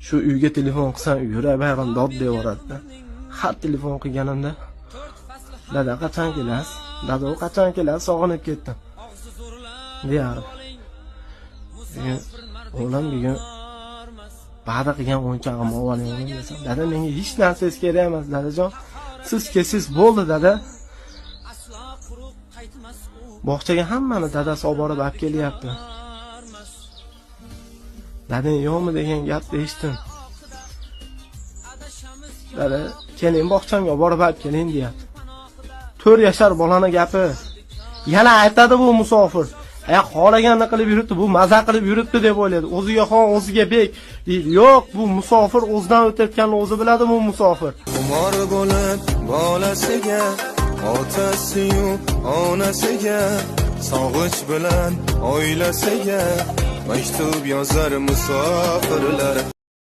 Shu uyga telefon qilsam, yurak bag'rim dod devoradi. Har telefon qilganimda dada qachon kelasiz? Dada qachon kelasiz? Sog'inib ketdim. Deyardim. O'g'lim bugun ba'da qilgan o'yinchog'imni oling desam, dada menga hech narsangiz kerak emas, dadajon. Siz kelsiz bo'ldi, dada. Bog'chaga hammani dadasi olib borib olib kelyapti. Dadang yo'qmi degan gapni eshitdim. Dada, keling bog'chamga borib olib keling deyapti. 4 yashar bolani gapi. Yana aytadi bu musofir. Xohlaganini qilib yuribdi, bu maza qilib yuribdi deb o'yladi. O'ziga xon, o'ziga bek deydi. Yo'q, bu musofir o'zidan o'tayotganini o'zi biladi, bu musofir. Umar bo'lib bolasiga, otasi-yu onasiga, sog'ich bilan oilasiga maktub yozar musofirlar.